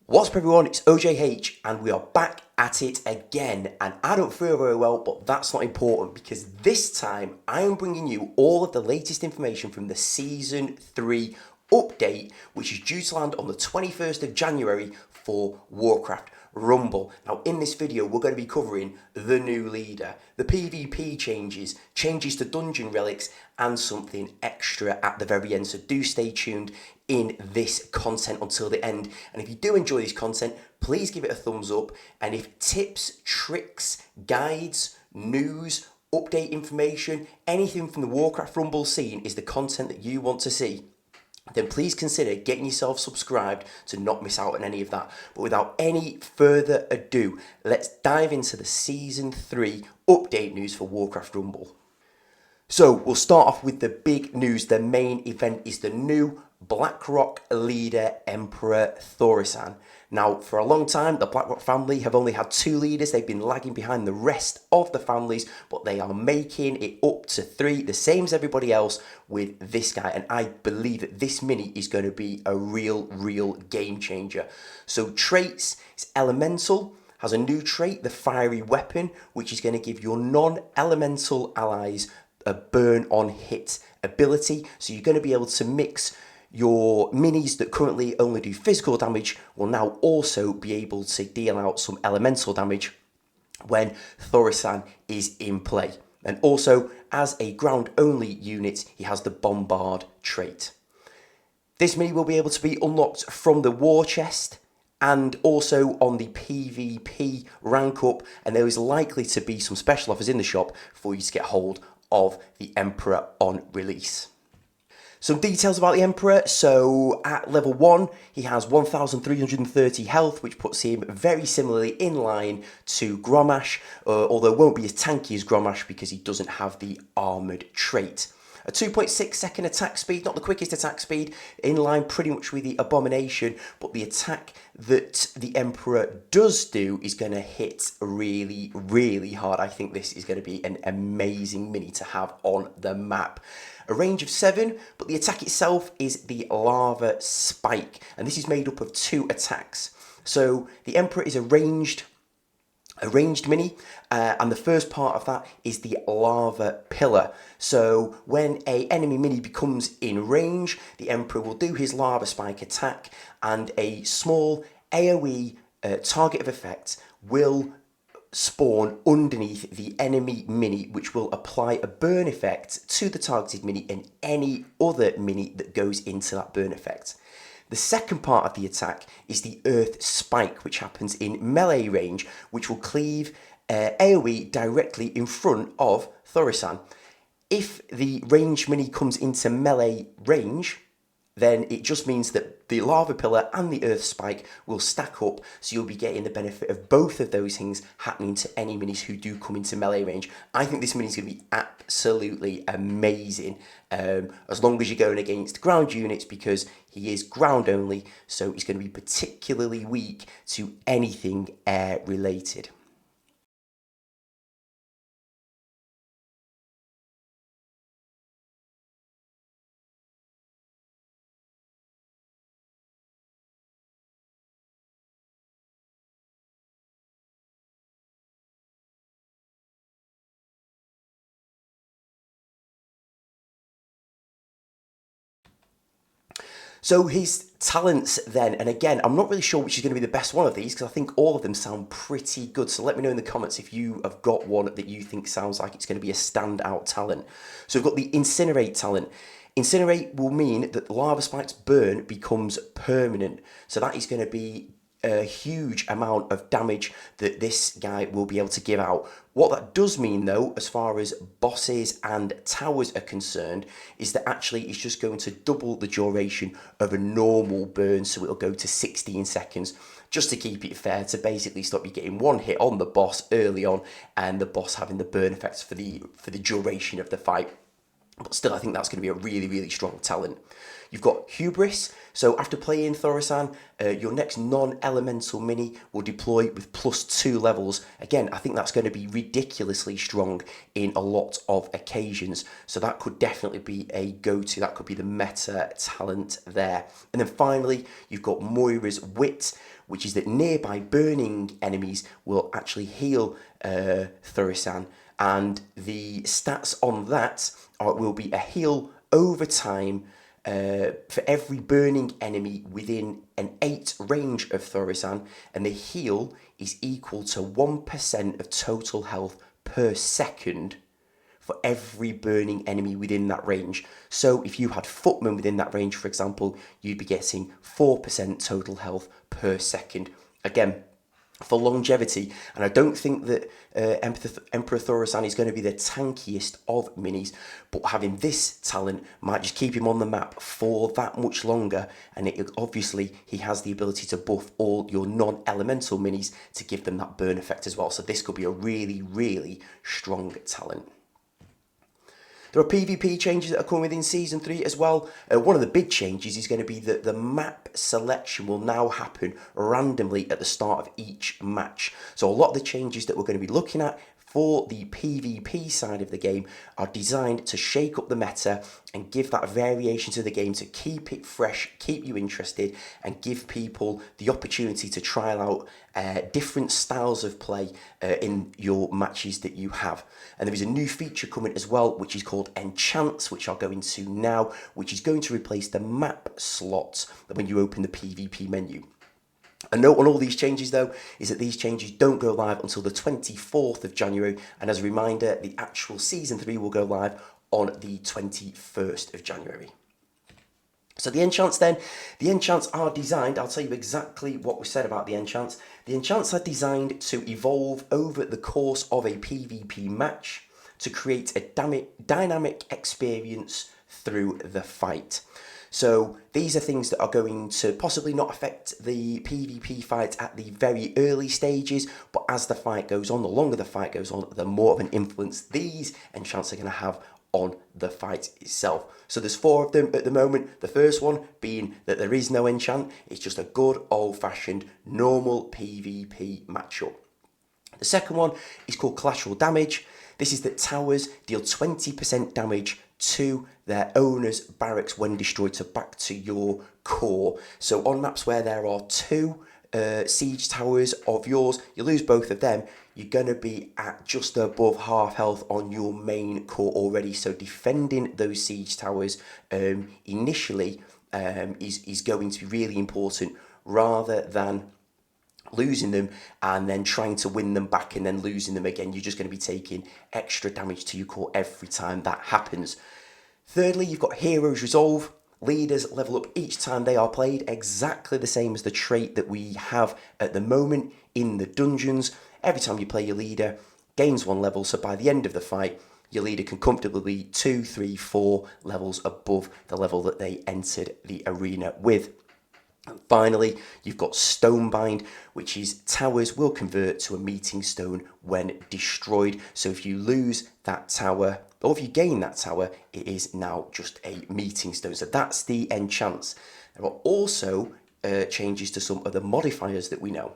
What's up everyone, it's OJH and we are back at it again, and I don't feel very well, but that's not important because this time I am bringing you all of the latest information from the Season 3 update, which is due to land on the 21st of January for Warcraft Rumble. Now in this video we're going to be covering the new leader, the PvP changes, changes to dungeon relics, and something extra at the very end, so do stay tuned in this content until the end. And if you do enjoy this content, please give it a thumbs up, and if tips, tricks, guides, news, update information, anything from the Warcraft Rumble scene is the content that you want to see, then please consider getting yourself subscribed to not miss out on any of that. But without any further ado, let's dive into the Season 3 update news for Warcraft Rumble. So we'll start off with the big news. The main event is the new Blackrock leader, Emperor Thaurissan. Now, for a long time, the Blackrock family have only had two leaders. They've been lagging behind the rest of the families, but they are making it up to three, the same as everybody else with this guy. And I believe that this mini is going to be a real game changer. So traits, it's elemental, has a new trait, the fiery weapon, which is going to give your non-elemental allies a burn on hit ability. So you're going to be able to mix your minis that currently only do physical damage will now also be able to deal out some elemental damage when Thaurissan is in play. And also, as a ground only unit, he has the Bombard trait. This mini will be able to be unlocked from the war chest and also on the PvP rank up, and there is likely to be some special offers in the shop for you to get hold of the Emperor on release. Some details about the Emperor. So at level 1, he has 1,330 health, which puts him very similarly in line to Grommash, although won't be as tanky as Grommash because he doesn't have the armoured trait. A 2.6 second attack speed, not the quickest attack speed, in line pretty much with the Abomination, but the attack that the Emperor does do is going to hit really hard. I think this is going to be an amazing mini to have on the map. A range of 7, but the attack itself is the Lava Spike, and this is made up of 2 attacks. So the Emperor is a ranged mini, and the first part of that is the Lava Pillar. So when a enemy mini becomes in range, the Emperor will do his Lava Spike attack, and a small AoE target of effect will spawn underneath the enemy mini, which will apply a burn effect to the targeted mini and any other mini that goes into that burn effect. The second part of the attack is the Earth Spike, which happens in melee range, which will cleave AoE directly in front of Thaurissan. If the ranged mini comes into melee range, then it just means that the Lava Pillar and the Earth Spike will stack up, so you'll be getting the benefit of both of those things happening to any minis who do come into melee range. I think this mini is going to be absolutely amazing, as long as you're going against ground units, because he is ground only, so he's going to be particularly weak to anything air related. So his talents then, and again, I'm not really sure which is going to be the best one of these because I think all of them sound pretty good. So let me know in the comments if you have got one that you think sounds like it's going to be a standout talent. So we've got the Incinerate talent. Incinerate will mean that Lava Spike's burn becomes permanent. So that is going to be a huge amount of damage that this guy will be able to give out. What that does mean though, as far as bosses and towers are concerned, is that actually it's just going to double the duration of a normal burn, so it'll go to 16 seconds, just to keep it fair, to basically stop you getting one hit on the boss early on and the boss having the burn effects for the duration of the fight. But still, I think that's going to be a really, really strong talent. You've got Hubris. So after playing Thaurissan, your next non-elemental mini will deploy with +2 levels. Again, I think that's going to be ridiculously strong in a lot of occasions. So that could definitely be a go-to. That could be the meta talent there. And then finally, you've got Moira's Wit, which is that nearby burning enemies will actually heal Thaurissan. And the stats on that will be a heal over time for every burning enemy within an 8 range of Thaurissan, and the heal is equal to 1% of total health per second for every burning enemy within that range. So if you had Footman within that range, for example, you'd be getting 4% total health per second. Again, for longevity, and I don't think that Emperor Thaurissan is going to be the tankiest of minis, but having this talent might just keep him on the map for that much longer, and obviously he has the ability to buff all your non-elemental minis to give them that burn effect as well, so this could be a really, really strong talent. There are PvP changes that are coming within Season 3 as well. One of the big changes is going to be that the map selection will now happen randomly at the start of each match. So a lot of the changes that we're going to be looking at for the PvP side of the game are designed to shake up the meta and give that variation to the game to keep it fresh, keep you interested, and give people the opportunity to trial out different styles of play in your matches that you have. And there is a new feature coming as well, which is called Enchants, which I'll go into now, which is going to replace the map slot when you open the PvP menu. A note on all these changes though is that these changes don't go live until the 24th of January, and as a reminder, the actual Season 3 will go live on the 21st of January. So the enchants then, the enchants are designed, I'll tell you exactly what we said about the enchants. The enchants are designed to evolve over the course of a PvP match to create a dynamic experience through the fight. So these are things that are going to possibly not affect the PvP fight at the very early stages, but as the fight goes on, the longer the fight goes on, the more of an influence these enchants are going to have on the fight itself. So there's 4 of them at the moment. The first one being that there is no enchant. It's just a good old-fashioned normal PvP matchup. The second one is called Collateral Damage. This is that towers deal 20% damage to their owner's barracks when destroyed, so back to your core. So on maps where there are 2 siege towers of yours, you lose both of them, you're going to be at just above half health on your main core already. So defending those siege towers initially is going to be really important, rather than losing them and then trying to win them back and then losing them again. You're just going to be taking extra damage to your core every time that happens. Thirdly, you've got Heroes Resolve. Leaders level up each time they are played, exactly the same as the trait that we have at the moment in the dungeons. Every time you play your leader, gains 1 level, so by the end of the fight, your leader can comfortably be 2, 3, 4 levels above the level that they entered the arena with. And finally, you've got Stonebind, which is towers will convert to a meeting stone when destroyed. So if you lose that tower, or if you gain that tower, it is now just a meeting stone. So that's the enchants. There are also changes to some of the modifiers that we know.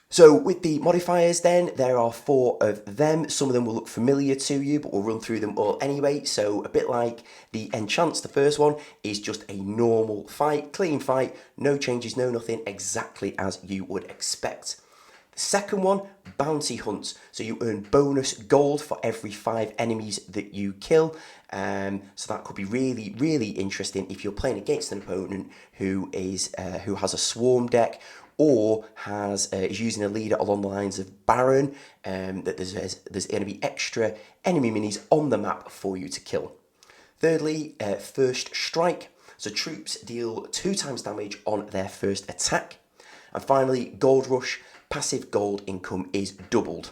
So with the modifiers then, there are 4 of them. Some of them will look familiar to you, but we'll run through them all anyway. So a bit like the enchants, the first one is just a normal fight, clean fight, no changes, no nothing, exactly as you would expect. The second one, bounty hunts. So you earn bonus gold for every 5 enemies that you kill. So that could be really, really interesting if you're playing against an opponent who has a swarm deck, or is using a leader along the lines of Baron, that there's going to be extra enemy minis on the map for you to kill. Thirdly, First Strike. So troops deal 2 times damage on their first attack. And finally, Gold Rush. Passive gold income is doubled.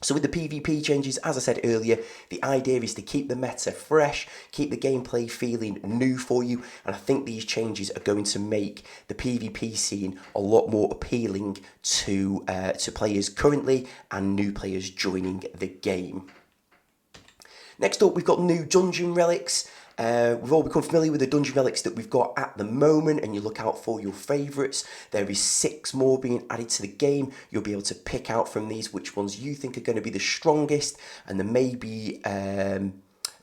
So with the PvP changes, as I said earlier, the idea is to keep the meta fresh, keep the gameplay feeling new for you, and I think these changes are going to make the PvP scene a lot more appealing to players currently and new players joining the game. Next up, we've got new dungeon relics. We've all become familiar with the dungeon relics that we've got at the moment, and you look out for your favourites. There is 6 more being added to the game. You'll be able to pick out from these which ones you think are going to be the strongest, and there may be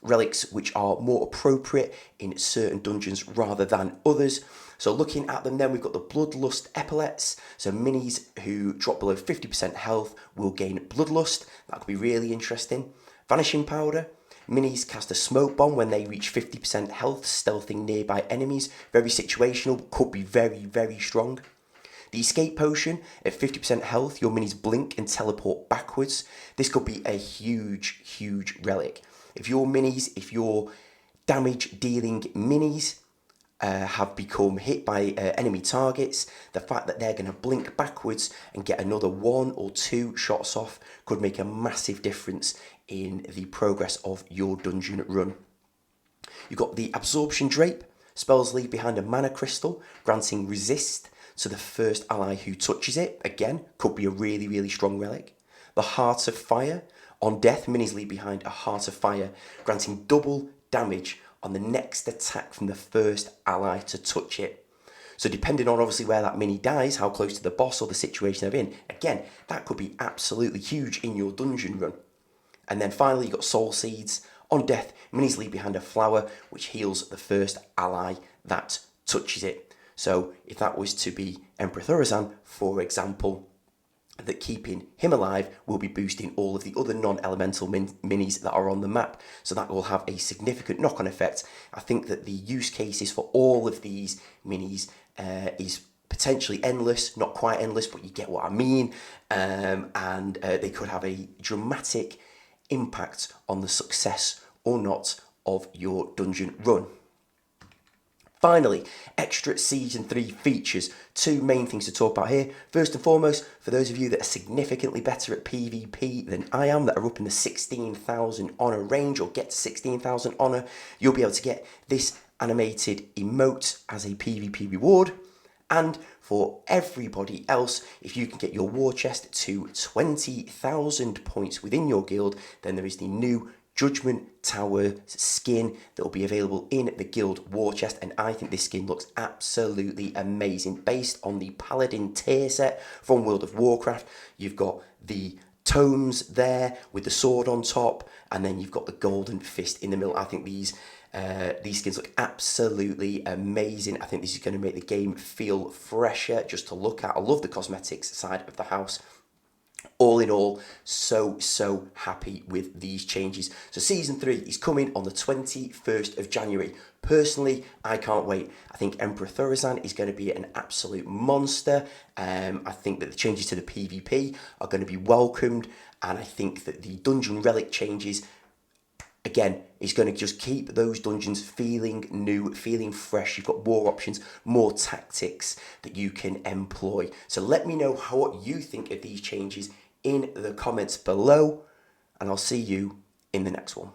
relics which are more appropriate in certain dungeons rather than others. So looking at them then, we've got the Bloodlust Epaulets. So minis who drop below 50% health will gain Bloodlust. That could be really interesting. Vanishing Powder. Minis cast a smoke bomb when they reach 50% health, stealthing nearby enemies. Very situational, but could be very, very strong. The Escape Potion, at 50% health, your minis blink and teleport backwards. This could be a huge, huge relic. If your damage dealing minis have become hit by enemy targets, the fact that they're going to blink backwards and get another 1 or 2 shots off could make a massive difference in the progress of your dungeon run. You've got the Absorption Drape. Spells leave behind a mana crystal, granting resist to the first ally who touches it. Again, could be a really, really strong relic. The Heart of Fire. On death, minis leave behind a Heart of Fire, granting double damage on the next attack from the first ally to touch it. So depending on obviously where that mini dies, how close to the boss or the situation they're in, again, that could be absolutely huge in your dungeon run. And then finally, you've got Soul Seeds. On death, minis leave behind a flower which heals the first ally that touches it. So if that was to be Emperor Thorazan, for example, that keeping him alive will be boosting all of the other non-elemental minis that are on the map. So that will have a significant knock-on effect. I think that the use cases for all of these minis is potentially endless, not quite endless, but you get what I mean. And they could have a dramatic impact on the success or not of your dungeon run. Finally, extra Season 3 features. 2 main things to talk about here. First and foremost, for those of you that are significantly better at PvP than I am, that are up in the 16,000 honour range or get to 16,000 honour, you'll be able to get this animated emote as a PvP reward. And for everybody else, if you can get your war chest to 20,000 points within your guild, then there is the new Judgment Tower skin that will be available in the guild war chest, and I think this skin looks absolutely amazing. Based on the Paladin tier set from World of Warcraft, you've got the tomes there with the sword on top, and then you've got the golden fist in the middle. I think these skins look absolutely amazing. I think this is going to make the game feel fresher just to look at. I love the cosmetics side of the house. All in all, so happy with these changes. So Season 3 is coming on the 21st of January. Personally, I can't wait. I think Emperor Thorazan is going to be an absolute monster. I think that the changes to the PvP are going to be welcomed. And I think that the dungeon relic changes, again, is going to just keep those dungeons feeling new, feeling fresh. You've got more options, more tactics that you can employ. So let me know what you think of these changes in the comments below, and I'll see you in the next one.